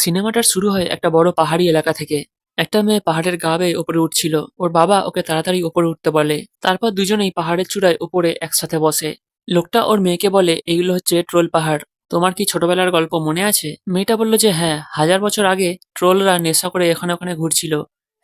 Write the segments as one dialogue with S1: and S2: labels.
S1: সিনেমাটার শুরু হয় একটা বড় পাহাড়ি এলাকা থেকে। একটা মেয়ে পাহাড়ের গা বেয়ে ওপরে উঠছিল। ওর বাবা ওকে তাড়াতাড়ি ওপরে উঠতে বলে। তারপর দুজনেই পাহাড়ের চূড়ায় ওপরে একসাথে বসে। লোকটা ওর মেয়েকে বলে, এগুলো হচ্ছে ট্রোল পাহাড়। তোমার কি ছোটবেলার গল্প মনে আছে? মেয়েটা বলল যে হ্যাঁ, 1000 বছর আগে ট্রোলরা নেশা করে এখানে ওখানে ঘুরছিল।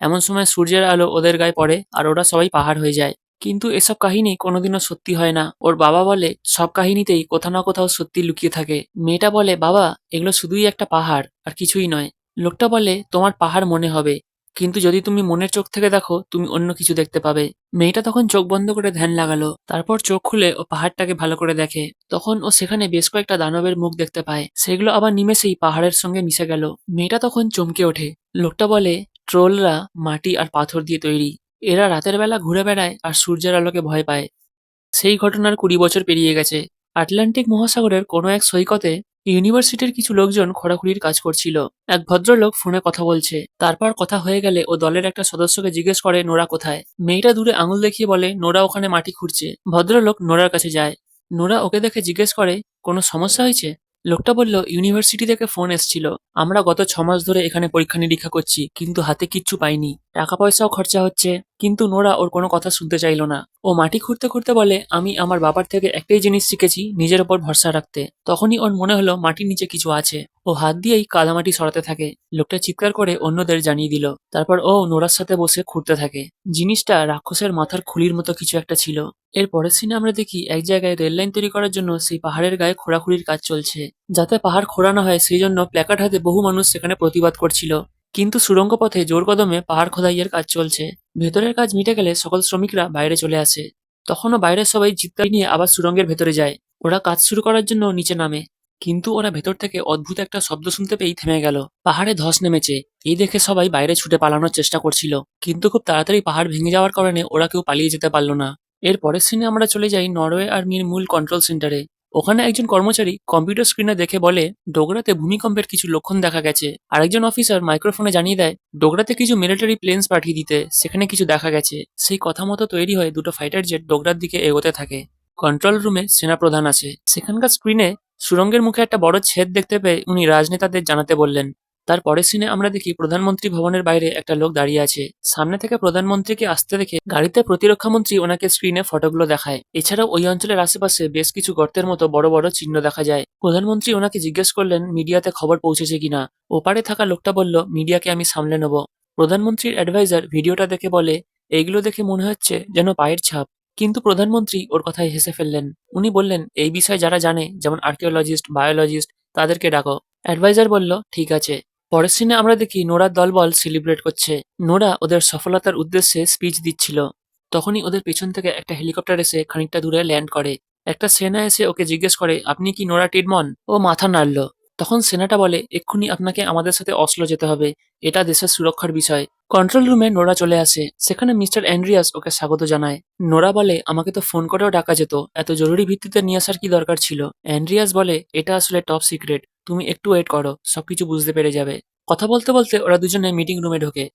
S1: এমন সময় সূর্যের আলো ওদের গায়ে পড়ে আর ওরা সবাই পাহাড় হয়ে যায়। কিন্তু এসব কাহিনী কোনোদিনও সত্যি হয় না। ওর বাবা বলে সব কাহিনীতেই কোথাও না কোথাও সত্যি লুকিয়ে থাকে। মেয়েটা বলে, বাবা, এগুলো শুধুই একটা পাহাড় আর কিছুই নয়। লোকটা বলে, তোমার পাহাড় মনে হবে, কিন্তু যদি তুমি মনের চোখ থেকে দেখো তুমি অন্য কিছু দেখতে পাবে। মেয়েটা তখন চোখ বন্ধ করে ধ্যান লাগালো। তারপর চোখ খুলে ও পাহাড়টাকে ভালো করে দেখে। তখন ও সেখানে বেশ কয়েকটা দানবের মুখ দেখতে পায়। সেগুলো আবার নিমেষেই পাহাড়ের সঙ্গে মিশে গেল। মেয়েটা তখন চমকে ওঠে। লোকটা বলে, ট্রোলরা মাটি আর পাথর দিয়ে তৈরি। এরা রাতের বেলা ঘুরে বেড়ায় আর সূর্যের আলোকে ভয় পায়। সেই ঘটনার 20 বছর পেরিয়ে গেছে। আটলান্টিক মহাসাগরের কোনো এক সৈকতে ইউনিভার্সিটির কিছু লোকজন খোঁড়াখুড়ির কাজ করছিল। এক ভদ্রলোক ফোনে কথা বলছে। তারপর কথা হয়ে গেলে ও দলের একটা সদস্যকে জিজ্ঞেস করে নোরা কোথায়। মেয়েটা দূরে আঙুল দেখিয়ে বলে নোরা ওখানে মাটি খুঁড়ছে। ভদ্রলোক নোরার কাছে যায়। নোরা ওকে দেখে জিজ্ঞেস করে, কোনো সমস্যা হয়েছে? লোকটা বলল, ইউনিভার্সিটি থেকে ফোন এসেছিল। আমরা গত 6 মাস ধরে এখানে পরীক্ষা নিরীক্ষা করছি, কিন্তু হাতে কিচ্ছু পাইনি। টাকা পয়সাও খরচা হচ্ছে। কিন্তু নোরা ওর কোনো কথা শুনতে চাইল না। ও মাটি খুঁড়তে খুঁড়তে বলে, আমি আমার বাবার থেকে একটাই জিনিস শিখেছি, নিজের ওপর ভরসা রাখতে। তখনই ওর মনে হলো মাটির নিচে কিছু আছে। ও হাত দিয়েই কাদামাটি সরাতে থাকে। লোকটা চিৎকার করে অন্যদের জানিয়ে দিল। তারপর ও নোরার সাথে বসে খুঁড়তে থাকে। জিনিসটা রাক্ষসের মাথার খুলির মতো কিছু একটা ছিল। এর পরের সিনে আমরা দেখি এক জায়গায় রেল লাইন তৈরি করার জন্য সেই পাহাড়ের গায়ে খোঁড়াখুড়ির কাজ চলছে। যাতে পাহাড় খোঁড়ানো হয় সেই জন্য প্ল্যাকার্ড হাতে বহু মানুষ সেখানে প্রতিবাদ করছিল। কিন্তু সুড়ঙ্গ পথে জোর কদমে পাহাড় খোদাইয়ের কাজ চলছে। ভেতরের কাজ মিটে গেলে সকল শ্রমিকরা বাইরে চলে আসে। তখনও বাইরের সবাই চিৎকার নিয়ে আবার সুড়ঙ্গের ভেতরে যায়। ওরা কাজ শুরু করার জন্য নিচে নামে। কিন্তু ওরা ভেতর থেকে অদ্ভুত একটা শব্দ শুনতে পেয়েই থেমে গেল। পাহাড়ে ধস নেমেছে। এই দেখে সবাই বাইরে ছুটে পালানোর চেষ্টা করছিল, কিন্তু খুব তাড়াতাড়ি পাহাড় ভেঙে যাওয়ার কারণে ওরা কেউ পালিয়ে যেতে পারল না। এর পরের সিনে আমরা চলে যাই নরওয়ে আর্মির মূল কন্ট্রোল সেন্টারে। ওখানে একজন কর্মচারী কম্পিউটার স্ক্রিনে দেখে বলে, ডোগরাতে ভূমিকম্পের কিছু লক্ষণ দেখা গেছে। আরেকজন অফিসার মাইক্রোফোনে জানিয়ে দেয়, ডোগরাতে কিছু মিলিটারি প্লেনস পাঠিয়ে দিতে, সেখানে কিছু দেখা গেছে। সেই কথা মতো তৈরি হয়ে দুটো ফাইটার জেট ডোগরার দিকে এগোতে থাকে। কন্ট্রোল রুমে সেনাপ্রধান আছে। সেখানকার স্ক্রিনে সুড়ঙ্গের মুখে একটা বড় ছেদ দেখতে পেয়ে উনি রাজনেতাদের জানাতে বললেন। তার পরের সিনে আমরা দেখি প্রধানমন্ত্রী ভবনের বাইরে একটা লোক দাঁড়িয়ে আছে। সামনে থেকে প্রধানমন্ত্রীকে আসতে দেখে গাড়িতে প্রতিরক্ষা মন্ত্রী ওনাকে স্ক্রিনে ফটোগুলো দেখায়। এছাড়াও ওই অঞ্চলের আশেপাশে বেশ কিছু গর্তের মতো বড় বড় চিহ্ন দেখা যায়। প্রধানমন্ত্রী ওনাকে জিজ্ঞেস করলেন মিডিয়াতে খবর পৌঁছেছে কিনা। ওপারে থাকা লোকটা বলল, মিডিয়াকে আমি সামলে নেব। প্রধানমন্ত্রীর অ্যাডভাইজার ভিডিওটা দেখে বলে, এইগুলো দেখে মনে হচ্ছে যেন পায়ের ছাপ। কিন্তু প্রধানমন্ত্রী ওর কথায় হেসে ফেললেন। উনি বললেন, এই বিষয়ে যারা জানে, যেমন আর্কিওলজিস্ট, বায়োলজিস্ট, তাদেরকে ডাকো। অ্যাডভাইজার বলল, ঠিক আছে। পরের সিনে আমরা দেখি নোরার দলবল সেলিব্রেট করছে। নোরা ওদের সফলতার উদ্দেশ্যে স্পিচ দিচ্ছিল। তখনই ওদের পেছন থেকে একটা হেলিকপ্টার এসে খানিকটা দূরে ল্যান্ড করে। একটা সেনা এসে ওকে জিজ্ঞেস করে, আপনি কি নোরা টিডমন? ও মাথা নাড়ল। তখন সেনাটা বলে, এক্ষুনি আপনাকে আমাদের সাথে অসলো যেতে হবে। এটা দেশের সুরক্ষার বিষয়। কন্ট্রোল রুমে নোরা চলে আসে। সেখানে মিস্টার অ্যান্ড্রিয়াস ওকে স্বাগত জানায়। নোরা বলে, আমাকে তো ফোন করেও ডাকা যেত, এত জরুরি ভিত্তিতে নিয়ে আসার কি দরকার ছিল? অ্যান্ড্রিয়াস বলে, এটা আসলে টপ সিক্রেট, তুমি একটু ওয়েট করো, সবকিছু বুঝতে পেরে যাবে। কথা বলতে বলতে ওরা দুজনে মিটিং রুমে ঢোকে।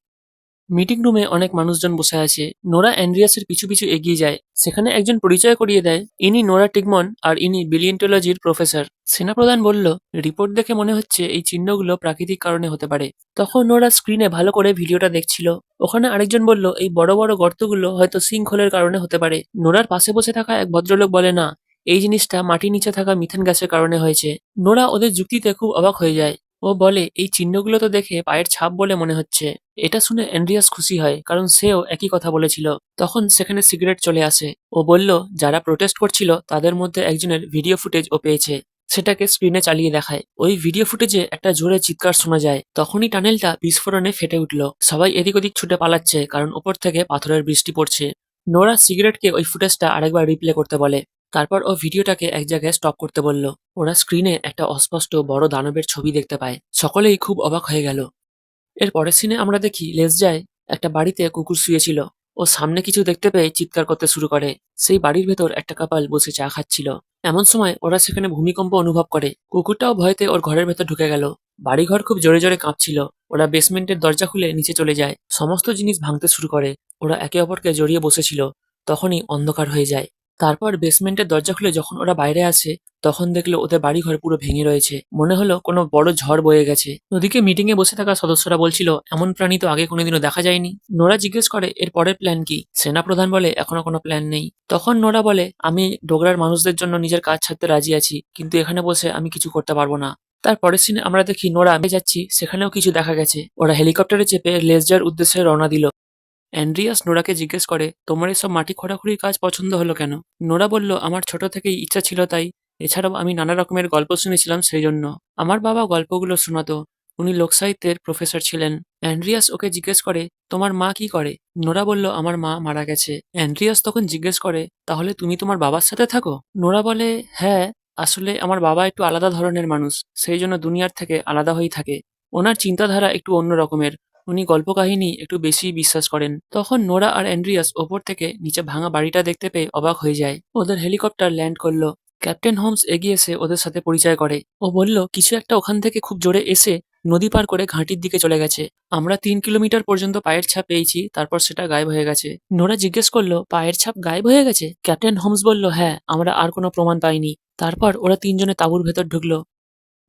S1: মিটিং রুমে অনেক মানুষজন বসে আছে। নোরা অ্যান্ড্রিয়াসের পিছু পিছু এগিয়ে যায়। সেখানে একজন পরিচয় করিয়ে দেয়, ইনি নোরা টিগমন আর ইনি বিলিয়েন্টোলজির প্রফেসর। সেনাপ্রধান বলল, রিপোর্ট দেখে মনে হচ্ছে এই চিহ্নগুলো প্রাকৃতিক কারণে হতে পারে। তখন নোরা স্ক্রিনে ভালো করে ভিডিওটা দেখছিল। ওখানে আরেকজন বলল, এই বড় বড় গর্তগুলো হয়তো সিঙ্কহোলের কারণে হতে পারে। নোরার পাশে বসে থাকা এক ভদ্রলোক বলে, না, এই জিনিসটা মাটির নিচে থাকা মিথেন গ্যাসের কারণে হয়েছে। নোরা ওদের যুক্তিতে খুব অবাক হয়ে যায়। ও বলে, এই চিহ্নগুলো তো দেখে পায়ের ছাপ বলে মনে হচ্ছে। এটা শুনে অ্যান্ড্রিয়াস খুশি হয়, কারণ সেও একই কথা বলেছিল। তখন সেখানে সিগারেট চলে আসে। ও বলল, যারা প্রোটেস্ট করছিল তাদের মধ্যে একজনের ভিডিও ফুটেজ ও পেয়েছে। সেটাকে স্ক্রিনে চালিয়ে দেখায়। ওই ভিডিও ফুটেজে একটা জোরে চিৎকার শোনা যায়। তখনই টানেলটা বিস্ফোরণে ফেটে উঠল। সবাই এদিক ওদিক ছুটে পালাচ্ছে, কারণ ওপর থেকে পাথরের বৃষ্টি পড়ছে। নোরা সিগারেটকে ওই ফুটেজটা আরেকবার রিপ্লে করতে বলে। তারপর ও ভিডিওটাকে এক জায়গায় স্টপ করতে বলল। ওরা স্ক্রিনে একটা অস্পষ্ট বড় দানবের ছবি দেখতে পায়। সকলেই খুব অবাক হয়ে গেল। এর পরের সিনে আমরা দেখি লেসজায় একটা বাড়িতে কুকুর শুয়েছিল। ও সামনে কিছু দেখতে পেয়ে চিৎকার করতে শুরু করে। সেই বাড়ির ভেতর একটা কাপাল বসে চা খাচ্ছিল। এমন সময় ওরা সেখানে ভূমিকম্প অনুভব করে। কুকুরটাও ভয়তে ওর ঘরের ভেতর ঢুকে গেল। বাড়িঘর খুব জোরে জোরে কাঁপছিল। ওরা বেসমেন্টের দরজা খুলে নিচে চলে যায়। সমস্ত জিনিস ভাঙতে শুরু করে। ওরা একে অপরকে জড়িয়ে বসেছিল। তখনই অন্ধকার হয়ে যায়। তারপর বেসমেন্টের দরজা খুলে যখন ওরা বাইরে আসে তখন দেখলো ওদের বাড়িঘর পুরো ভেঙে রয়েছে। মনে হলো কোনো বড় ঝড় বয়ে গেছে। ওদিকে মিটিং এ বসে থাকা সদস্যরা বলছিল এমন প্রাণী তো আগে কোনোদিনও দেখা যায়নি। নোরা জিজ্ঞেস করে এর পরের প্ল্যান কি। সেনাপ্রধান বলে এখনো কোনো প্ল্যান নেই। তখন নোরা বলে আমি ডোগরার মানুষদের জন্য নিজের কাজ ছাড়তে রাজি আছি, কিন্তু এখানে বসে আমি কিছু করতে পারবো না। তার পরের সিনে আমরা দেখি নোরা আমি যাচ্ছি, সেখানেও কিছু দেখা গেছে। ওরা হেলিকপ্টারে চেপে লেসজার উদ্দেশ্যে রওনা দিল। অ্যান্ড্রিয়াস নোরাকে জিজ্ঞেস করে তোমার এসব মাটি খোঁড়াখুড়ির কাজ পছন্দ হলো কেন। নোরা বলল আমার ছোট থেকেই ইচ্ছা ছিল তাই, এছাড়াও আমি নানা রকমের গল্প শুনেছিলাম সেই জন্য। আমার বাবা গল্পগুলো শোনাতো, উনি লোকসাহিত্যের প্রফেসর ছিলেন। অ্যান্ড্রিয়াস ওকে জিজ্ঞেস করে তোমার মা কি করে। নোরা বলল আমার মা মারা গেছে। অ্যান্ড্রিয়াস তখন জিজ্ঞেস করে তাহলে তুমি তোমার বাবার সাথে থাকো। নোরা বলে হ্যাঁ, আসলে আমার বাবা একটু আলাদা ধরনের মানুষ, সেই জন্য দুনিয়ার থেকে আলাদা হয়েই থাকে। ওনার চিন্তাধারা একটু অন্য রকমের, উনি গল্পকাহিনী একটু বেশি বিশ্বাস করেন। তখন নোরা আর অ্যান্ড্রিয়াস ওপর থেকে নিচে ভাঙা বাড়িটা দেখতে পেয়ে অবাক হয়ে যায়। ওদের হেলিকপ্টার ল্যান্ড করলো। ক্যাপ্টেন হোমস এগিয়ে এসে ওদের সাথে পরিচয় করে। ও বলল কিছু একটা ওখান থেকে খুব জোরে এসে নদী পার করে ঘাঁটির দিকে চলে গেছে। আমরা 3 কিলোমিটার পর্যন্ত পায়ের ছাপ পেয়েছি, তারপর সেটা গায়েব হয়ে গেছে। নোরা জিজ্ঞেস করলো পায়ের ছাপ গায়েব হয়ে গেছে। ক্যাপ্টেন হোমস বলল হ্যাঁ, আমরা আর কোনো প্রমাণ পাইনি। তারপর ওরা তিনজনে তাঁবুর ভেতর ঢুকলো।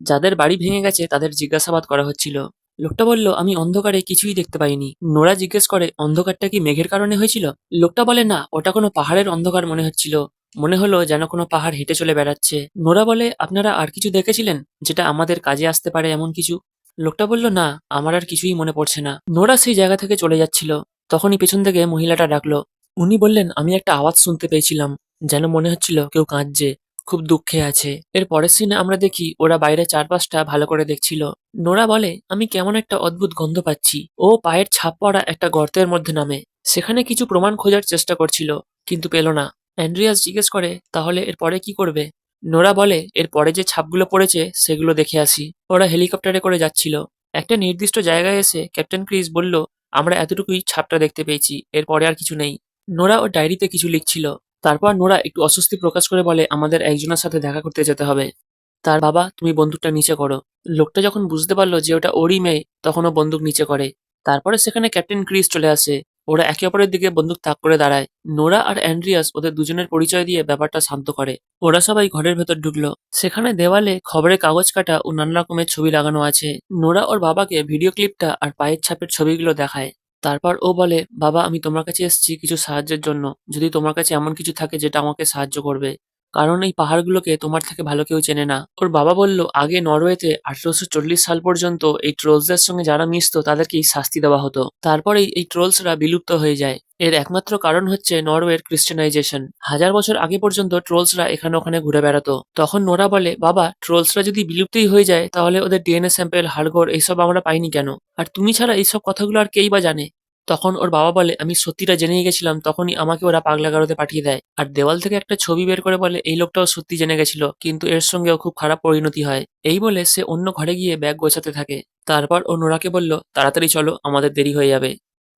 S1: যাদের বাড়ি ভেঙে গেছে তাদের জিজ্ঞাসাবাদ করা হচ্ছিল। লোকটা বলল আমি অন্ধকারে কিছুই দেখতে পাইনি। নোরা জিজ্ঞেস করে অন্ধকারটা কি মেঘের কারণে হয়েছিল। লোকটা বলে না, ওটা কোনো পাহাড়ের অন্ধকার মনে হচ্ছিল, মনে হলো যেন কোনো পাহাড় হেঁটে চলে বেড়াচ্ছে। নোরা বলে আপনারা আর কিছু দেখেছিলেন যেটা আমাদের কাজে আসতে পারে এমন কিছু। লোকটা বলল না, আমার আর কিছুই মনে পড়ছে না। নোরা সেই জায়গা থেকে চলে যাচ্ছিল, তখনই পেছন থেকে মহিলাটা ডাকলো। উনি বললেন আমি একটা আওয়াজ শুনতে পেয়েছিলাম, যেন মনে হচ্ছিল কেউ কাঁদছে, খুব দুঃখে আছে। এর পরের সিনে আমরা দেখি ওরা বাইরে চারপাশটা ভালো করে দেখছিল। নোরা বলে আমি কেমন একটা অদ্ভুত গন্ধ পাচ্ছি। ও পায়ের ছাপ পড়া একটা গর্তের মধ্যে নামে। সেখানে কিছু প্রমাণ খোঁজার চেষ্টা করছিল, কিন্তু পেল না। অ্যান্ড্রিয়াস জিজ্ঞেস করে তাহলে এর পরে কি করবে। নোরা বলে এর পরে যে ছাপগুলো পড়েছে সেগুলো দেখে আসি। ওরা হেলিকপ্টারে করে যাচ্ছিল। একটা নির্দিষ্ট জায়গায় এসে ক্যাপ্টেন ক্রিস বলল আমরা এতটুকুই ছাপটা দেখতে পেয়েছি, এর পরে আর কিছু নেই। নোরা ওর ডায়েরিতে কিছু লিখছিল। তারপর নোরা একটু অস্বস্তি প্রকাশ করে বলে আমাদের একজনের সাথে দেখা করতে যেতে হবে। তার বাবা তুমি বন্দুকটা নিচে করো। লোকটা যখন বুঝতে পারলো যে ওটা ওরই মেয়ে তখন ও বন্দুক নিচে করে। তারপরে সেখানে ক্যাপ্টেন ক্রিস চলে আসে। ওরা একে অপরের দিকে বন্দুক তাক করে দাঁড়ায়। নোরা আর অ্যান্ড্রিয়াস ওদের দুজনের পরিচয় দিয়ে ব্যাপারটা শান্ত করে। ওরা সবাই ঘরের ভেতর ঢুকলো। সেখানে দেওয়ালে খবরের কাগজ কাটা ও নানা রকমের ছবি লাগানো আছে। নোরা ওর বাবাকে ভিডিও ক্লিপটা আর পায়ের ছাপের ছবিগুলো দেখায়। তারপর ও বলে বাবা আমি তোমার কাছে এসেছি কিছু সাহায্যের জন্য, যদি তোমার কাছে এমন কিছু থাকে যেটা আমাকে সাহায্য করবে, কারণ এই পাহাড়গুলোকে তোমার থেকে ভালো কেউ চেনে না। ওর বাবা বলল আগে নরওয়েতে 1840 সাল পর্যন্ত এই ট্রোলসদের সঙ্গে যারা মিশতো তাদেরকেই শাস্তি দেওয়া হতো। তারপরেই এই ট্রোলসরা বিলুপ্ত হয়ে যায়। এর একমাত্র কারণ হচ্ছে নরওয়ের ক্রিশ্চিয়ানাইজেশন। 1000 বছর আগে পর্যন্ত ট্রোলসরা এখানে ওখানে ঘুরে বেড়াতো। তখন নোরা বলে বাবা ট্রোলসরা যদি বিলুপ্তই হয়ে যায় তাহলে ওদের ডিএনএ স্যাম্পেল, হাড়গোড় এইসব আমরা পাইনি কেন, আর তুমি ছাড়া এইসব কথাগুলো আর কেই বা জানে। তখন ওর বাবা বলে আমি সত্যিটা জেনে গেছিলাম, তখনই আমাকে ওরা পাগলাগারদে পাঠিয়ে দেয়। আর দেওয়াল থেকে একটা ছবি বের করে বলে এই লোকটাও সত্যি জেনে গেছিল, কিন্তু এর সঙ্গেও খুব খারাপ পরিণতি হয়। এই বলে সে অন্য ঘরে গিয়ে ব্যাগ গোছাতে থাকে। তারপর ও নোরাকে বলল তাড়াতাড়ি চলো, আমাদের দেরি হয়ে যাবে।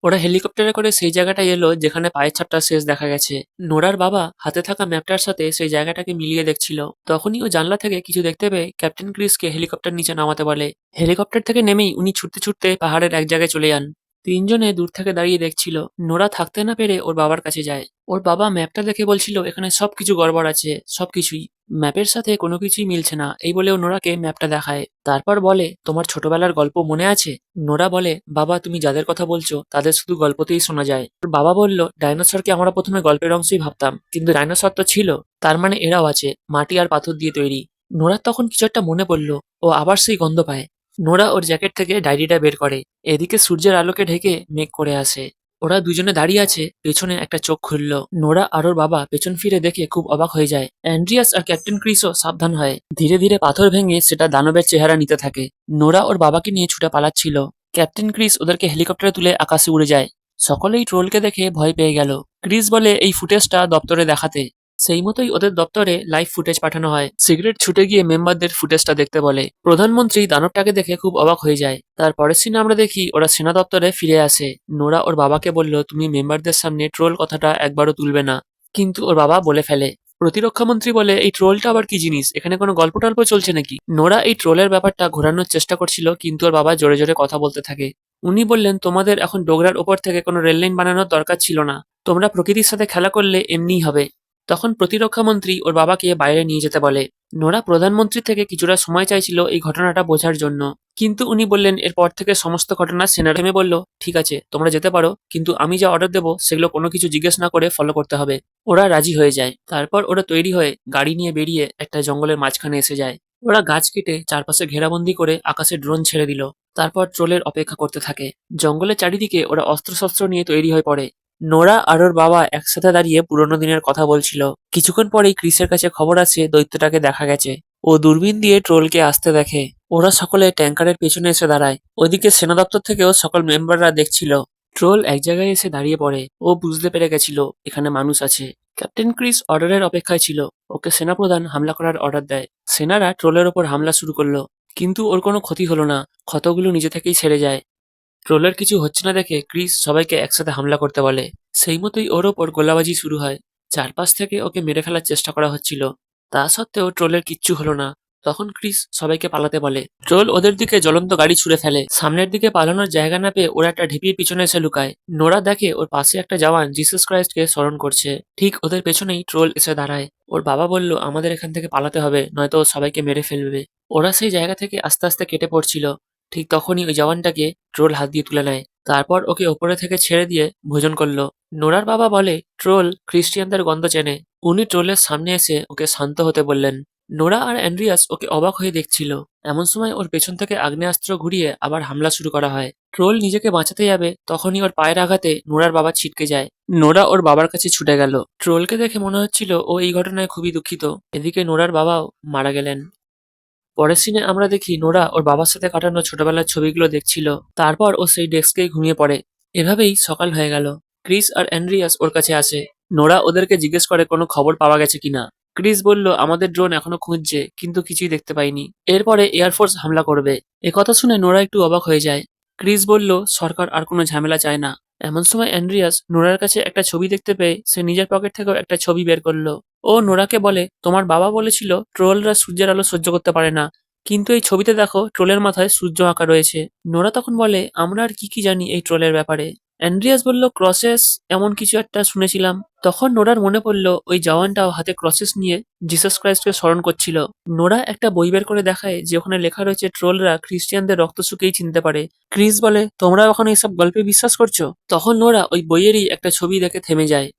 S1: ওরা হেলিকপ্টারে করে সেই জায়গাটায় এলো যেখানে পায়ের ছাপটা শেষ দেখা গেছে। নোরার বাবা হাতে থাকা ম্যাপটার সাথে সেই জায়গাটাকে মিলিয়ে দেখছিল। তখনই ও জানলা থেকে কিছু দেখতে পেয়ে ক্যাপ্টেন ক্রিসকে হেলিকপ্টার নিচে নামাতে বলে। হেলিকপ্টার থেকে নেমেই উনি ছুটতে ছুটতে পাহাড়ের এক জায়গায় চলে যান। তিনজনে দূর থেকে দাঁড়িয়ে দেখছিল। নোরা থাকতে না পেরে ওর বাবার কাছে যায়। ওর বাবা ম্যাপটা দেখে বলছিল এখানে সবকিছু গড়বড় আছে, সবকিছুই ম্যাপের সাথে কোনো কিছুই মিলছে না। এই বলে ও নোরাকে ম্যাপটা দেখায়। তারপর বলে তোমার ছোটবেলার গল্প মনে আছে। নোরা বলে বাবা তুমি যাদের কথা বলছো তাদের শুধু গল্পতেই শোনা যায়। ওর বাবা বলল ডাইনোসরকে আমরা প্রথমে গল্পের অংশই ভাবতাম, কিন্তু ডাইনোসর তো ছিল, তার মানে এরাও আছে, মাটি আর পাথর দিয়ে তৈরি। নোরার তখন কিছু একটা মনে পড়লো। ও আবার সেই গন্ধ পায়। নোরা ওর জ্যাকেট থেকে ডায়েরিটা বের করে। এদিকে সূর্যের আলোকে ঢেকে মেঘ করে আসে। ওরা দুজনে দাঁড়িয়ে আছে, পেছনে একটা চোখ খুলল। নোরা আর ওর বাবা পেছন ফিরে দেখে খুব অবাক হয়ে যায়। অ্যান্ড্রিয়াস আর ক্যাপ্টেন ক্রিসও সাবধান হয়। ধীরে ধীরে পাথর ভেঙে সেটা দানবের চেহারা নিতে থাকে। নোরা ওর বাবাকে নিয়ে ছুটে পালাচ্ছিল। ক্যাপ্টেন ক্রিস ওদেরকে হেলিকপ্টারে তুলে আকাশে উড়ে যায়। সকলেই ট্রোলকে দেখে ভয় পেয়ে গেল। ক্রিস বলে এই ফুটেজটা দপ্তরে দেখাতে। সেই মতোই ওদের দপ্তরে লাইভ ফুটেজ পাঠানো হয়। সিগারেট ছুটে গিয়ে মেম্বারদের ফুটেজটা দেখতে বলে। প্রধানমন্ত্রী দানবটাকে দেখে খুব অবাক হয়ে যায়। তার পরের সিনে আমরা দেখি ওরা সেনা দপ্তরে ফিরে আসে। নোরা ওর বাবাকে বলল তুমি মেম্বারদের সামনে ট্রোল কথাটা একবারও তুলবে না, কিন্তু ওর বাবা বলে ফেলে। প্রতিরক্ষা মন্ত্রী বলে এই ট্রোলটা আবার কি জিনিস, এখানে কোনো গল্প টল্প চলছে নাকি। নোরা এই ট্রোলের ব্যাপারটা ঘোরানোর চেষ্টা করছিল, কিন্তু ওর বাবা জোরে জোরে কথা বলতে থাকে। উনি বললেন তোমাদের এখন ডোগরার ওপর থেকে কোনো রেল লাইন বানানোর দরকার ছিল না, তোমরা প্রকৃতির সাথে খেলা করলে এমনিই হবে। তখন প্রতিরক্ষা মন্ত্রী ওর বাবাকে বাইরে নিয়ে যেতে বলে। নোরা প্রধানমন্ত্রী থেকে কিছুটা সময় চাইছিল এই ঘটনাটা বোঝার জন্য, কিন্তু উনি বললেন এরপর থেকে সমস্ত ঘটনা সেনার থেমে বলল, ঠিক আছে তোমরা যেতে পারো, কিন্তু আমি যা অর্ডার দেবো সেগুলো কোনো কিছু জিজ্ঞেস না করে ফলো করতে হবে। ওরা রাজি হয়ে যায়। তারপর ওরা তৈরি হয়ে গাড়ি নিয়ে বেরিয়ে একটা জঙ্গলের মাঝখানে এসে যায়। ওরা গাছ কেটে চারপাশে ঘেরাবন্দি করে আকাশে ড্রোন ছেড়ে দিল। তারপর ট্রোলের অপেক্ষা করতে থাকে। জঙ্গলের চারিদিকে ওরা অস্ত্রশস্ত্র নিয়ে তৈরি হয়ে পড়ে। নোরা আর ওর বাবা একসাথে দাঁড়িয়ে পুরোনো দিনের কথা বলছিল। কিছুক্ষণ পরেই ক্রিসের কাছে খবর আসে দৈত্যটাকে দেখা গেছে। ও দূরবীন দিয়ে ট্রোলকে আসতে দেখে। ওরা সকলে ট্যাঙ্কারের পেছনে এসে দাঁড়ায়। ওইদিকে সেনা দপ্তর থেকেও সকল মেম্বাররা দেখছিল। ট্রোল এক জায়গায় এসে দাঁড়িয়ে পড়ে। ও বুঝতে পেরে গেছিল এখানে মানুষ আছে। ক্যাপ্টেন ক্রিস অর্ডারের অপেক্ষায় ছিল। ওকে সেনাপ্রধান হামলা করার অর্ডার দেয়। সেনারা ট্রোলের ওপর হামলা শুরু করলো, কিন্তু ওর কোনো ক্ষতি হলো না। ক্ষতগুলো নিজে থেকেই ছেড়ে যায়। ট্রোলের কিছু হচ্ছে না দেখে ক্রিস সবাইকে একসাথে হামলা করতে বলে। সেই মতোই ওর ওপর গোলাবাজি শুরু হয়। চারপাশ থেকে ওকে মেরে ফেলার চেষ্টা করা হচ্ছিল। তা সত্ত্বেও ট্রোলের কিচ্ছু হলো না। তখন ক্রিস সবাইকে পালাতে বলে। ট্রোল ওদের দিকে জ্বলন্ত গাড়ি ছুড়ে ফেলে। সামনের দিকে পালানোর জায়গা না পেয়ে ওরা একটা ঢিপির পিছনে এসে লুকায়। নোরা দেখে ওর পাশে একটা জওয়ান জিসাস ক্রাইস্টকে স্মরণ করছে। ঠিক ওদের পেছনেই ট্রোল এসে দাঁড়ায়। ওর বাবা বলল আমাদের এখান থেকে পালাতে হবে, নয়তো ও সবাইকে মেরে ফেলবে। ওরা সেই জায়গা থেকে আস্তে আস্তে কেটে পড়ছিল। ঠিক তখনই ওই জওয়ানটাকে ট্রোল হাত দিয়ে তুলে নেয়। তারপর ওকে ওপরে থেকে ছেড়ে দিয়ে ভোজন করলো। নোরার বাবা বলে ট্রোল খ্রিস্টিয়ানদের গন্ধ চেনে। উনি ট্রোলের সামনে এসে ওকে শান্ত হতে বললেন। নোরা আর অ্যান্ড্রিয়াস ওকে অবাক হয়ে দেখছিল। এমন সময় ওর পেছন থেকে আগ্নেয়াস্ত্র ঘুরিয়ে আবার হামলা শুরু করা হয়। ট্রোল নিজেকে বাঁচাতে যাবে, তখনই ওর পায়ের আঘাতে নোরার বাবা ছিটকে যায়। নোরা ওর বাবার কাছে ছুটে গেল। ট্রোলকে দেখে মনে হচ্ছিল ও এই ঘটনায় খুবই দুঃখিত। এদিকে নোরার বাবাও মারা গেলেন। পরের সিনে আমরা দেখি নোরা ওর বাবার সাথে কাটানো ছোটবেলার ছবিগুলো দেখছিল। তারপর ও সেই ডেস্কেই ঘুমিয়ে পড়ে। এভাবেই সকাল হয়ে গেল। ক্রিস আর অ্যান্ড্রিয়াস ওর কাছে আসে। নোরা ওদেরকে জিজ্ঞেস করে কোনো খবর পাওয়া গেছে কিনা। ক্রিস বলল আমাদের ড্রোন এখনো খুঁজছে, কিন্তু কিছুই দেখতে পাইনি। এরপরে এয়ারফোর্স হামলা করবে। কথা শুনে নোরা একটু অবাক হয়ে যায়। ক্রিস বলল সরকার আর কোনো ঝামেলা চায় না। এমন সময় অ্যান্ড্রিয়াস নোরার কাছে একটা ছবি দেখতে পেয়ে সে নিজের পকেট থেকেও একটা ছবি বের করলো। ও নোরাকে বলে তোমার বাবা বলেছিল ট্রোলরা সূর্যের আলো সহ্য করতে পারে না, কিন্তু এই ছবিতে দেখো ট্রোলের মাথায় সূর্য আঁকা রয়েছে। নোরা তখন বলে আমরা আর কি কি জানি এই ট্রোলের ব্যাপারে। অ্যান্ড্রিয়াস বলল ক্রসেস এমন কিছু একটা শুনেছিলাম। তখন নোরার মনে পড়ল ওই জওয়ানটাও হাতে ক্রসেস নিয়ে জিসাস ক্রাইস্টকে স্মরণ করছিল। নোরা একটা বই বের করে দেখায় যে ওখানে লেখা রয়েছে ট্রোলরা খ্রিস্টিয়ানদের রক্ত শুকেই চিনতে পারে। ক্রিস বলে তোমরা এখন এইসব গল্পে বিশ্বাস করছো? তখন নোরা ওই বইয়েরই একটা ছবি দেখে থেমে যায়।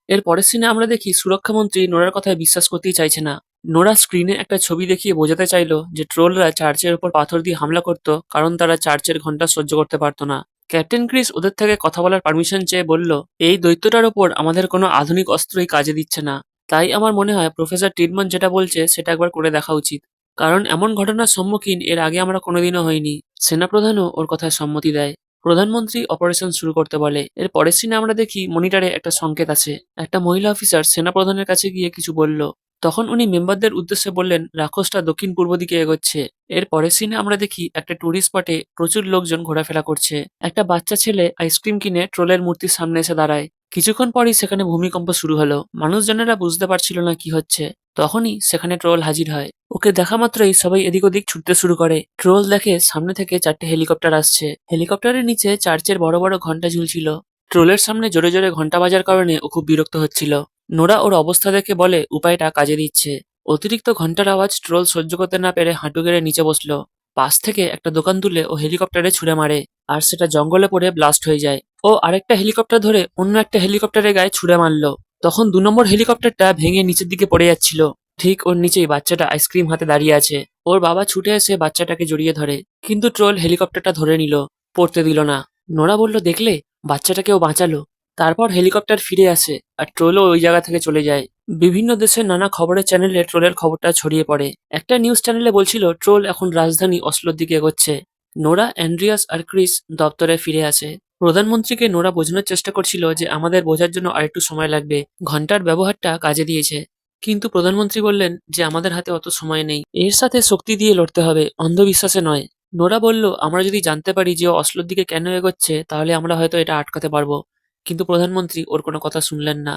S1: এর পরের সিনে আমরা দেখি সুরক্ষামন্ত্রী নোরার কথায় বিশ্বাস করতেই চাইছে না। নোরা স্ক্রিনে একটা ছবি দেখিয়ে বোঝাতে চাইলো যে ট্রোলরা চার্চের উপর পাথর দিয়ে হামলা করত কারণ তারা চার্চের ঘন্টা সহ্য করতে পারতো না। ক্যাপ্টেন ক্রিস ওদের থেকে কথা বলার পারমিশন চেয়ে বলল এই দৈত্যটার ওপর আমাদের কোনো আধুনিক অস্ত্রই কাজে দিচ্ছে না। তাই আমার মনে হয় প্রফেসর টিডমন যেটা বলছে সেটা একবার করে দেখা উচিত, কারণ এমন ঘটনার সম্মুখীন এর আগে আমরা কোনোদিনও হইনি। সেনাপ্রধানও ওর কথায় সম্মতি দেয়। প্রধানমন্ত্রী অপারেশন শুরু করতে বলে। এর পরের সিনে আমরা দেখি মনিটরে একটা সংকেত আছে। একটা মহিলা অফিসার সেনাপ্রধানের কাছে গিয়ে কিছু বলল। তখন উনি মেম্বারদের উদ্দেশ্যে বললেন রাক্ষসটা দক্ষিণ পূর্ব দিকে এগোচ্ছে। এর পরের সিনে আমরা দেখি একটা টুরিস্ট স্পটে প্রচুর লোকজন ঘোরাফেরা করছে। একটা বাচ্চা ছেলে আইসক্রিম কিনে ট্রোলের মূর্তির সামনে এসে দাঁড়ায়। কিছুক্ষণ পরই সেখানে ভূমিকম্প শুরু হলো। মানুষজনেরা বুঝতে পারছিল না কি হচ্ছে। তখনই সেখানে ট্রোল হাজির হয়। ওকে দেখা মাত্রই সবাই এদিক ওদিক ছুটতে শুরু করে। ট্রোল দেখে সামনে থেকে 4টে হেলিকপ্টার আসছে। হেলিকপ্টারের নিচে চার্চের বড় বড় ঘন্টা ঝুলছিল। ট্রোলের সামনে জোরে জোরে ঘন্টা বাজার কারণে ও খুব বিরক্ত হচ্ছিল। নোরা ওর অবস্থা দেখে বলে উপায়টা কাজে দিচ্ছে। অতিরিক্ত ঘন্টার আওয়াজ ট্রোল সহ্য করতে না পেরে হাঁটু গেড়ে নিচে বসলো। পাশ থেকে একটা দোকান তুলে ও হেলিকপ্টারে ছুড়ে মারে, আর সেটা জঙ্গলে পড়ে ব্লাস্ট হয়ে যায়। ও আরেকটা হেলিকপ্টার ধরে অন্য একটা হেলিকপ্টারের গায়ে ছুড়ে মারলো। তখন 2 নম্বর হেলিকপ্টারটা ভেঙে নিচের দিকে পড়ে যাচ্ছিল। ঠিক ওর নিচেই বাচ্চাটা আইসক্রিম হাতে দাঁড়িয়ে আছে। ওর বাবা ছুটে এসে বাচ্চাটাকে জড়িয়ে ধরে, কিন্তু ট্রোল হেলিকপ্টারটা ধরে নিল, পড়তে দিল না। নোরা বলল দেখলে বাচ্চাটাকেও বাঁচালো। তারপর হেলিকপ্টার ফিরে আসে আর ট্রোলও ওই জায়গা থেকে চলে যায়। বিভিন্ন দেশের নানা খবরের চ্যানেলে ট্রোলের খবরটা ছড়িয়ে পড়ে। একটা নিউজ চ্যানেলে বলছিল ট্রোল এখন রাজধানী অসলোর দিকে এগোচ্ছে। নোরা, অ্যান্ড্রিয়াস আর ক্রিস দপ্তরে ফিরে আসে। প্রধানমন্ত্রীকে নোরা বোঝানোর চেষ্টা করছিল যে আমাদের বোঝার জন্য আরেকটু সময় লাগবে। ঘন্টার ব্যবহারটা কাজে দিয়েছে। কিন্তু প্রধানমন্ত্রী বললেন যে আমাদের হাতে অত সময় নেই, এর সাথে শক্তি দিয়ে লড়তে হবে, অন্ধবিশ্বাসে নয়। নোরা বলল আমরা যদি জানতে পারি যে ও অসলোর দিকে কেন এগোচ্ছে তাহলে আমরা হয়তো এটা আটকাতে পারবো। কিন্তু প্রধানমন্ত্রী ওর কোনো কথা শুনলেন না।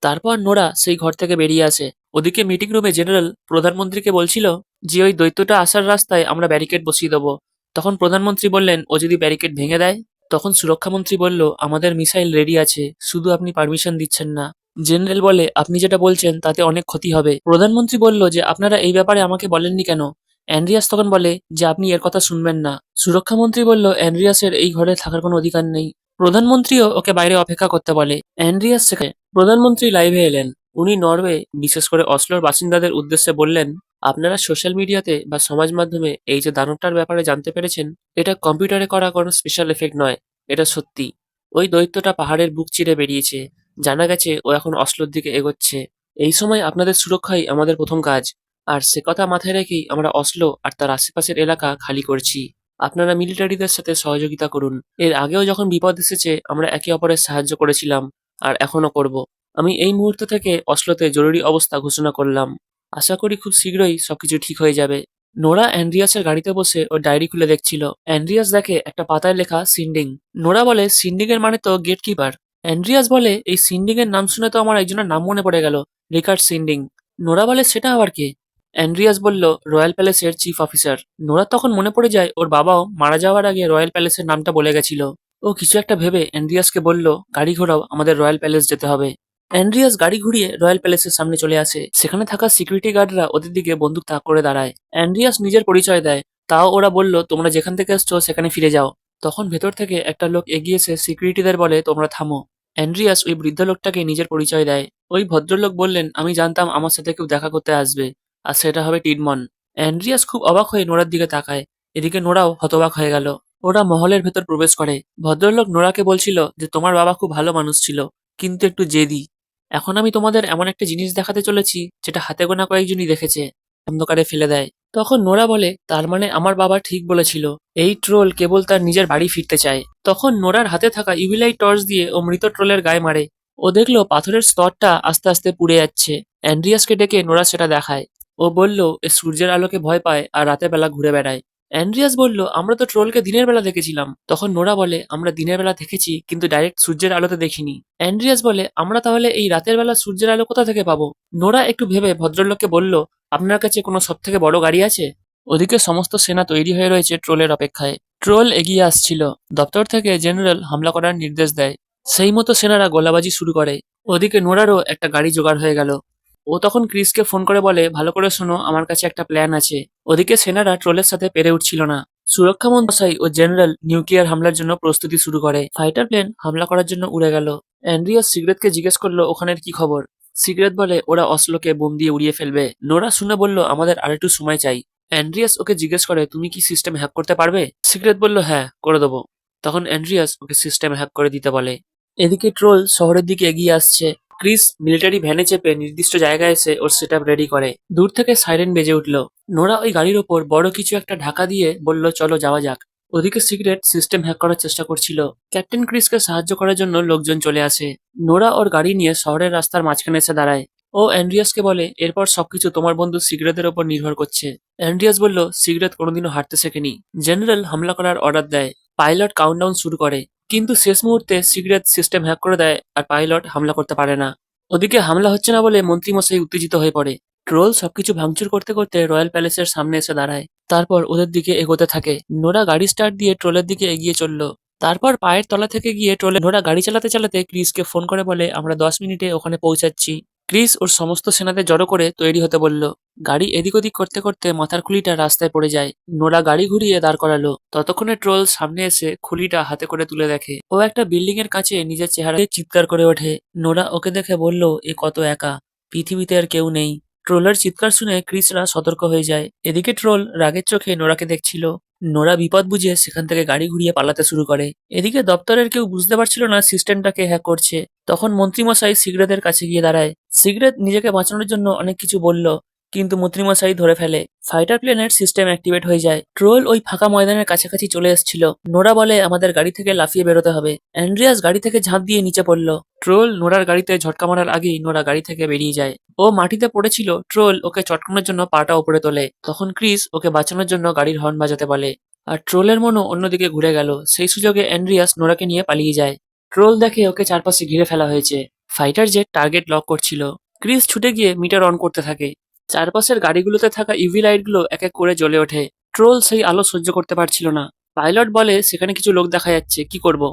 S1: তারপর নোরা সেই ঘর থেকে বেরিয়ে আসে। ওদিকে মিটিং রুমে জেনারেল প্রধানমন্ত্রীকে বলছিল যে ওই দৈত্যটা আসার রাস্তায় আমরা ব্যারিকেড বসিয়ে দেবো। তখন প্রধানমন্ত্রী বললেন ও যদি ব্যারিকেড ভেঙে দেয়? তখন সুরক্ষামন্ত্রী বলল আমাদের মিসাইল রেডি আছে, শুধু আপনি পারমিশন দিচ্ছেন না। জেনারেল বলে, আপনি যেটা বলছেন তাতে অনেক ক্ষতি হবে। প্রধানমন্ত্রী বলল যে আপনারা এই ব্যাপারে আমাকে বলেননি কেন? অ্যান্ড্রিয়াস তখন বলে যে আপনি এর কথা শুনবেন না। সুরক্ষামন্ত্রী বলল অ্যান্ড্রিয়াসের এই ঘরে থাকার কোনো অধিকার নেই। প্রধানমন্ত্রীও ওকে বাইরে অপেক্ষা করতে বলে। অ্যান্ড্রিয়াস সেখানে। প্রধানমন্ত্রী লাইভে এলেন। উনি নরওয়ে, বিশেষ করে অসলোর বাসিন্দাদের উদ্দেশ্যে বললেন, আপনারা সোশ্যাল মিডিয়াতে বা সমাজ মাধ্যমে এই যে দানবটার ব্যাপারে জানতে পেরেছেন, এটা কম্পিউটারে করা কোনো স্পেশাল এফেক্ট নয়, এটা সত্যি। ওই দৈত্যটা পাহাড়ের বুক চিরে বেরিয়েছে। জানা গেছে ও এখন অসলোর দিকে এগোচ্ছে। এই সময় আপনাদের সুরক্ষাই আমাদের প্রথম কাজ। আর সে কথা মাথায় রেখেই আমরা অসলো আর তার আশেপাশের এলাকা খালি করছি। আপনারা মিলিটারিদের সাথে সহযোগিতা করুন। এর আগেও যখন বিপদ এসেছে আমরা একে অপরের সাহায্য করেছিলাম, আর এখনো করব। আমি এই মুহূর্ত থেকে অসলোতে জরুরি অবস্থা ঘোষণা করলাম। আশা করি খুব শীঘ্রই সবকিছু ঠিক হয়ে যাবে। নোরা অ্যান্ড্রিয়াসের গাড়িতে বসে ওর ডায়েরি খুলে দেখছিল। অ্যান্ড্রিয়াস দেখে একটা পাতায় লেখা সিন্ডিং। নোরা বলে, সিন্ডিং এর মানে তো গেটকিপার। অ্যান্ড্রিয়াস বলে, এই সিন্ডিং এর নাম শুনে তো আমার একজনের নাম মনে পড়ে গেল, রিকার্ড সিন্ডিং। নোরা বলে, সেটা আবার কে? অ্যান্ড্রিয়াস বলল, রয়্যাল প্যালেসের চিফ অফিসার। নোরা তখন মনে পড়ে যায় ওর বাবাও মারা যাওয়ার আগে রয়্যাল প্যালেসের নামটা বলে গেছিল। ও কিছু একটা ভেবে অ্যান্ড্রিয়াসকে বলল, গাড়ি ঘোরাও, আমাদের রয়্যাল প্যালেস যেতে হবে। অ্যান্ড্রিয়াস গাড়ি ঘুরিয়ে রয়্যাল প্যালেসের সামনে চলে আসে। সেখানে থাকা সিকিউরিটি গার্ডরা ওদের দিকে বন্দুক তাক করে দাঁড়ায়। অ্যান্ড্রিয়াস নিজের পরিচয় দেয়। তাও ওরা বলল, তোমরা যেখান থেকে এসছো সেখানে ফিরে যাও। তখন ভেতর থেকে একটা লোক এগিয়ে এসে সিকিউরিটিদের বলে, তোমরা থামো। অ্যান্ড্রিয়াস ওই বৃদ্ধ লোকটাকে নিজের পরিচয় দেয়। ওই ভদ্রলোক বললেন, আমি জানতাম আমার সাথে কেউ দেখা করতে আসবে, আর সেটা হবে টিডমন। অ্যান্ড্রিয়াস খুব অবাক হয়ে নোরার দিকে তাকায়। এদিকে নোরাও হতবাক হয়ে গেল। ওরা মহলের ভেতর প্রবেশ করে। ভদ্রলোক নোরাকে বলছিল যে তোমার বাবা খুব ভালো মানুষ ছিল, কিন্তু একটু জেদি। এখন আমি তোমাদের এমন একটা জিনিস দেখাতে চলেছি যেটা হাতে গোনা কয়েকজনই দেখেছে। অন্ধকারে ফেলে দেয়। তখন নোরা বলে, তার মানে আমার বাবা ঠিক বলেছিল, এই ট্রোল কেবল তার নিজের বাড়ি ফিরতে চায়। তখন নোরার হাতে থাকা ইউভিলাইট টর্চ দিয়ে ও মৃত ট্রোলের গায়ে মারে। ও দেখলো পাথরের স্তরটা আস্তে আস্তে পুড়ে যাচ্ছে। অ্যান্ড্রিয়াসকে ডেকে নোরা সেটা দেখায়। ও বলল, এ সূর্যের আলোকে ভয় পায় আর রাতের বেলা ঘুরে বেড়ায়। অ্যান্ড্রিয়াস বলল, আমরা তো ট্রোলকে দিনের বেলা দেখেছিলাম। তখন নোরা বলে, আমরা দিনের বেলা দেখেছি, কিন্তু ডাইরেক্ট সূর্যের আলোতে দেখিনি। অ্যান্ড্রিয়াস বলে, আমরা তাহলে এই রাতের বেলা সূর্যের আলো কোথা থেকে পাবো? নোরা একটু ভেবে ভদ্রলোককে বলল, আপনার কাছে কোনো সবথেকে বড় গাড়ি আছে? ওদিকে সমস্ত সেনা তৈরি হয়ে রয়েছে ট্রোলের অপেক্ষায়। ট্রোল এগিয়ে আসছিল। দপ্তর থেকে জেনারেল হামলা করার নির্দেশ দেয়। সেই মতো সেনারা গোলাবাজি শুরু করে। ওদিকে নোরারও একটা গাড়ি জোগাড় হয়ে গেল। ও তখন ক্রিসকে ফোন করে বলে, ভালো করে শোনো, আমার কাছে একটা প্ল্যান আছে। ওদিকে সেনারা ট্রোলের সাথে পেরে উঠছিল না। সুরক্ষা মন্ত্রী ও জেনারেল নিউক্লিয়ার হামলার জন্য প্রস্তুতি শুরু করে। ফাইটার প্লেন হামলা করার জন্য উড়ে গেল। অ্যান্ড্রিয়াস সিগারেটকে জিজ্ঞেস করলো, ওখানের কি খবর? সিগারেট বলে, ওরা অসলোকে বোম দিয়ে উড়িয়ে ফেলবে। নোরা শুনে বলল, আমাদের আরেকটু সময় চাই। অ্যান্ড্রিয়াস ওকে জিজ্ঞেস করে, তুমি কি সিস্টেম হ্যাক করতে পারবে? সিগারেট বলল, হ্যাঁ, করে দেবো। তখন অ্যান্ড্রিয়াস ওকে সিস্টেম হ্যাক করে দিতে বলে। এদিকে ট্রোল শহরের দিকে এগিয়ে আসছে। ক্রিস মিলিটারি ভ্যানে চেপে নির্দিষ্ট জায়গায় এসে ওর সেটআপ রেডি করে। দূর থেকে সাইরেন বেজে উঠল। নোরা ওই গাড়ির ওপর বড় কিছু একটা ঢাকা দিয়ে বলল, চলো যাওয়া যাক। ওদিকে সিগারেট সিস্টেম হ্যাক করার চেষ্টা করছিল। ক্যাপ্টেন ক্রিসকে সাহায্য করার জন্য লোকজন চলে আসে। নোরা ওর গাড়ি নিয়ে শহরের রাস্তার মাঝখানে এসে দাঁড়ায়। ও অ্যান্ড্রিয়াসকে বলে, এরপর সবকিছু তোমার বন্ধু সিগারেটের ওপর নির্ভর করছে। অ্যান্ড্রিয়াস বলল, সিগারেট কোনোদিনও হাঁটতে শেখেনি। জেনারেল হামলা করার অর্ডার দেয়। পাইলট কাউন্টডাউন শুরু করে। কিন্তু শেষ মুহূর্তে সিগারেট সিস্টেম হ্যাক করে দেয় আর পাইলট হামলা করতে পারে না। ওদিকে হামলা হচ্ছে না বলে মন্ত্রীমশাই উত্তেজিত হয়ে পড়ে। ট্রোল সবকিছু ভাঙচুর করতে করতে রয়্যাল প্যালেসের সামনে এসে দাঁড়ায়। তারপর ওদের দিকে এগোতে থাকে। নোরা গাড়ি স্টার্ট দিয়ে ট্রোলের দিকে এগিয়ে চলল। তারপর পায়ের তলা থেকে গিয়ে ট্রোলে নোরা গাড়ি চালাতে চালাতে ক্রিসকে ফোন করে বলে, আমরা 10 মিনিটে ওখানে পৌঁছাচ্ছি। ক্রিস ওর সমস্ত সেনাদের জড়ো করে তৈরি হতে বলল। গাড়ি এদিক ওদিক করতে করতে মাথার খুলিটা রাস্তায় পড়ে যায়। নোরা গাড়ি ঘুরিয়ে দাঁড় করালো। ততক্ষণে ট্রোল সামনে এসে খুলিটা হাতে করে তুলে দেখে। ও একটা বিল্ডিং এর কাছে নিজের চেহারা দিয়ে চিৎকার করে ওঠে। নোরা ওকে দেখে বলল, এ কত একা, পৃথিবীতে আর কেউ নেই। ট্রোলের চিৎকার শুনে ক্রিসরা সতর্ক হয়ে যায়। এদিকে ট্রোল রাগের চোখে নোরাকে দেখছিল। নোরা বিপদ বুঝে সেখান থেকে গাড়ি ঘুরিয়ে পালাতে শুরু করে। এদিকে দপ্তরের কেউ বুঝতে পারছিল না সিস্টেমটাকে হ্যাক করছে। তখন মন্ত্রীমশাই সিগারেটের কাছে গিয়ে দাঁড়ায়। সিগারেট নিজেকে বাঁচানোর জন্য অনেক কিছু বলল, কিন্তু মন্ত্রীমশাই ধরে ফেলে। ফাইটার প্লেনের সিস্টেম অ্যাক্টিভেট হয়ে যায়। ট্রোল ওই ফাঁকা ময়দানের কাছাকাছি চলে এসেছিল। নোরা বলে, আমাদের গাড়ি থেকে লাফিয়ে বেরোতে হবে। অ্যান্ড্রিয়াস গাড়ি থেকে ঝাঁপ দিয়ে নিচে পড়ল। ট্রোল নোরার গাড়িতে ঝটকা মারার আগেই নোরা গাড়ি থেকে বেরিয়ে যায়। ও মাটিতে পড়েছিল। ট্রোল ওকে চটকানোর জন্য পাটা উপরে তোলে। তখন ক্রিস ওকে বাঁচানোর জন্য গাড়ির হর্ন বাজাতে বলে। আর ট্রোলের মনও অন্যদিকে ঘুরে গেল। সেই সুযোগে অ্যান্ড্রিয়াস নোরাকে নিয়ে পালিয়ে যায়। ট্রোল দেখে ওকে চারপাশে ঘিরে ফেলা হয়েছে। ফাইটার জেট টার্গেট লক করছিল। ক্রিস ছুটে গিয়ে মিটার অন করতে থাকে। চারপাশের গাড়িগুলোতে থাকা ইভি লাইটগুলো এক এক করে জ্বলে ওঠে। ট্রোল সেই আলো সহ্য করতে পারছিল না। পাইলট বলে, সেখানে কিছু লোক দেখা যাচ্ছে, কি করব?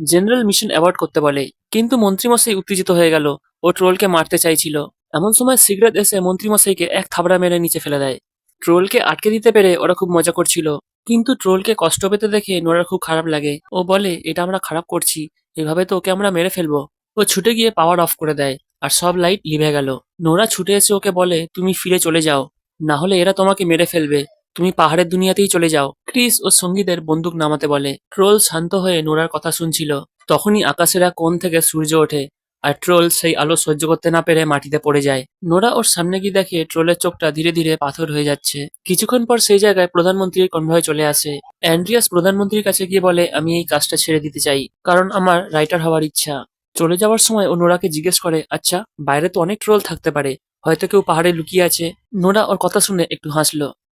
S1: জেনারেল মিশন অ্যাভয়েড করতে বলে, কিন্তু মন্ত্রীমশাই উত্তেজিত হয়ে গেল। ও ট্রোলকে মারতে চাইছিল। এমন সময় সিগারেট এসে মন্ত্রীমশাইকে এক থাবড়া মেরে নিচে ফেলে দেয়। ট্রোলকে আটকে দিতে পেরে ওরা খুব মজা করছিল, কিন্তু ট্রোলকে কষ্ট পেতে দেখে নোরার খুব খারাপ লাগে। ও বলে, এটা আমরা খারাপ করছি, এভাবে তো ওকে আমরা মেরে ফেলবো। ও ছুটে গিয়ে পাওয়ার অফ করে দেয় আর সব লাইট লিভে গেল। নোরা ছুটে এসে ওকে বলে, তুমি ফিরে চলে যাও, না হলে এরা তোমাকে মেরে ফেলবে। তুমি পাহাড়ের দুনিয়াতেই চলে যাও। ক্রিস ও সঙ্গীদের বন্দুক নামাতে বলে। ট্রোল শান্ত হয়ে নোরার কথা শুনছিল। তখনই আকাশের এক কোণ থেকে সূর্য ওঠে আর ট্রোল সেই আলো সহ্য করতে না পেরে মাটিতে পড়ে যায়। নোরা ওর সামনে গিয়ে দেখে ট্রোলের চোখটা ধীরে ধীরে পাথর হয়ে যাচ্ছে। কিছুক্ষণ পর সেই জায়গায় প্রধানমন্ত্রীর কনভয় চলে আসে। অ্যান্ড্রিয়াস প্রধানমন্ত্রীর কাছে গিয়ে বলে, আমি এই কাজটা ছেড়ে দিতে চাই, কারণ আমার রাইটার হওয়ার ইচ্ছা। চলে যাওয়ার সময় ও নোরাকে জিজ্ঞেস করে, আচ্ছা বাইরে তো অনেক ট্রোল থাকতে পারে, হয়তো কেউ পাহাড়ে লুকিয়ে আছে। নোরা ওর কথা শুনে একটু হাসলো।